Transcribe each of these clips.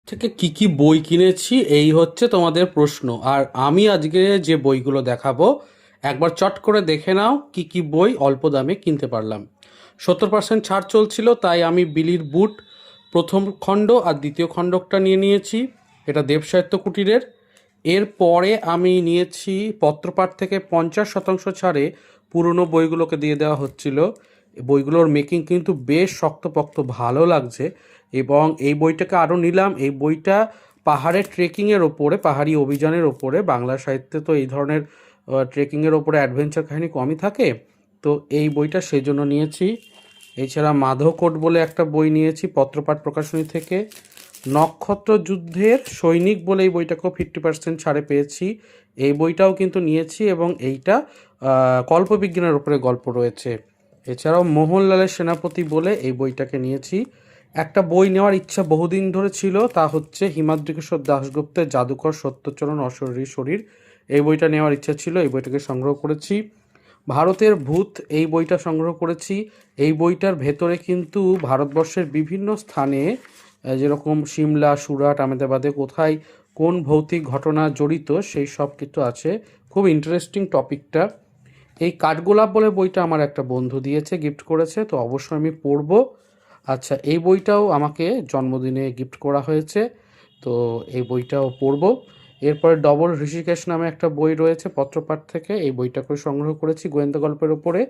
থেকে কি কি বই কিনেছি এই হচ্ছে তোমাদের প্রশ্ন। আর আমি আজকে যে বইগুলো দেখাবো একবার চট করে দেখে নাও কি কি বই অল্প দামে কিনতে পারলাম। 70% ছাড় চলছিল, তাই আমি বিলির বুট প্রথম খণ্ড আর দ্বিতীয় খণ্ডটা নিয়ে নিয়েছি। এটা দেব সাহিত্য কুটিরের। এরপরে আমি নিয়েছি পত্রপাঠ থেকে 50% ছাড়ে পুরনো বইগুলোকে দিয়ে দেওয়া হচ্ছিল। বইগুলোর মেকিং কিন্তু বেশ শক্তপোক্ত, ভালো লাগছে। এবং এই বইটাকে আরও নিলাম। এই বইটা পাহাড়ের ট্রেকিংয়ের ওপরে, পাহাড়ি অভিযানের ওপরে। বাংলা সাহিত্যে তো এই ধরনের ট্রেকিংয়ের ওপরে অ্যাডভেঞ্চার কাহিনী কমই থাকে, তো এই বইটা সেই জন্য নিয়েছি। এছাড়া মাধবকোট বলে একটা বই নিয়েছি পত্রপাঠ প্রকাশনী থেকে। নক্ষত্র যুদ্ধের সৈনিক বলে এই বইটাকেও 50% ছাড়ে পেয়েছি, এই বইটাও কিন্তু নিয়েছি। এবং এইটা কল্পবিজ্ঞানের উপরে গল্প রয়েছে। এছাড়াও মোহনলালের সেনাপতি বলে এই বইটাকে নিয়েছি। একটা বই নেওয়ার ইচ্ছা বহুদিন ধরে ছিল, তা হচ্ছে হিমাদ্রিকেশ্বর দাশগুপ্তের জাদুকর সত্যচরণ অশরীরী শরীর। এই বইটা নেওয়ার ইচ্ছা ছিল, এই বইটাকে সংগ্রহ করেছি। ভারতের ভূত এই বইটা সংগ্রহ করেছি। এই বইটার ভেতরে কিন্তু ভারতবর্ষের বিভিন্ন স্থানে, যেরকম সিমলা, সুরাট, আহমেদাবাদে কোথায় কোন ভৌতিক ঘটনা জড়িত সেই সব কিছু আছে। খুব ইন্টারেস্টিং টপিকটা। এই কাঠগোলাপ বলে বইটা আমার একটা বন্ধু দিয়েছে, গিফট করেছে, তো অবশ্যই আমি পড়বো। আচ্ছা, এই বইটাও আমাকে জন্মদিনে গিফট করা হয়েছে, তো এই বইটাও পড়বো। এরপরে ডবল ঋষিকেশ নামে একটা বই রয়েছে পত্রপাঠ থেকে, এই বইটাকে সংগ্রহ করেছি গোয়েন্দা গল্পের ওপরে।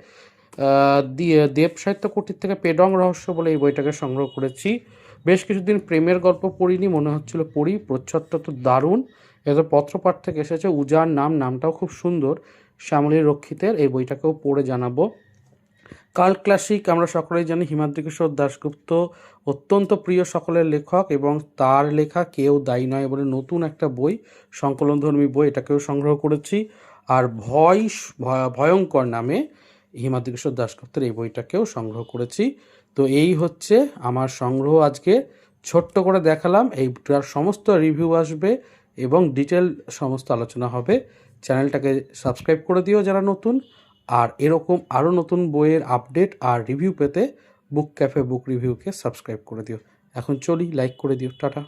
দিয়ে দেব সাহিত্য কুটির থেকে পেডং রহস্য বলে এই বইটাকে সংগ্রহ করেছি। বেশ কিছুদিন প্রেমের গল্প পড়িনি, মনে হচ্ছিল পড়ি, প্রচ্ছদটা তো দারুণ। এটা পত্রপাঠ থেকে এসেছে, উজার নামটাও খুব সুন্দর, শ্যামলী রক্ষিতের। এই বইটাকেও পড়ে জানাবো। কাল্ট ক্লাসিক আমরা সকলেই জানি, হিমাদ্রিকেশ্বর দাশগুপ্ত অত্যন্ত প্রিয় সকলের লেখক, এবং তার লেখা কেউ দায়ী নয় বলে নতুন একটা বই, সংকলনধর্মী বই, এটাকেও সংগ্রহ করেছি। আর ভয়ঙ্কর নামে হিমাদ্রিকেশ্বর দাশগুপ্তের এই বইটাকেও সংগ্রহ করেছি। তো এই হচ্ছে আমার সংগ্রহ। আজকে ছোট্ট করে দেখালাম, এইটার সমস্ত রিভিউ আসবে এবং ডিটেল সমস্ত আলোচনা হবে। চ্যানেলটাকে সাবস্ক্রাইব করে দিও যারা নতুন। আর এরকম আরও নতুন বইয়ের আপডেট আর রিভিউ পেতে বুক ক্যাফে বুক রিভিউকে সাবস্ক্রাইব করে দিও। এখন চলি, লাইক করে দিও, টাটা।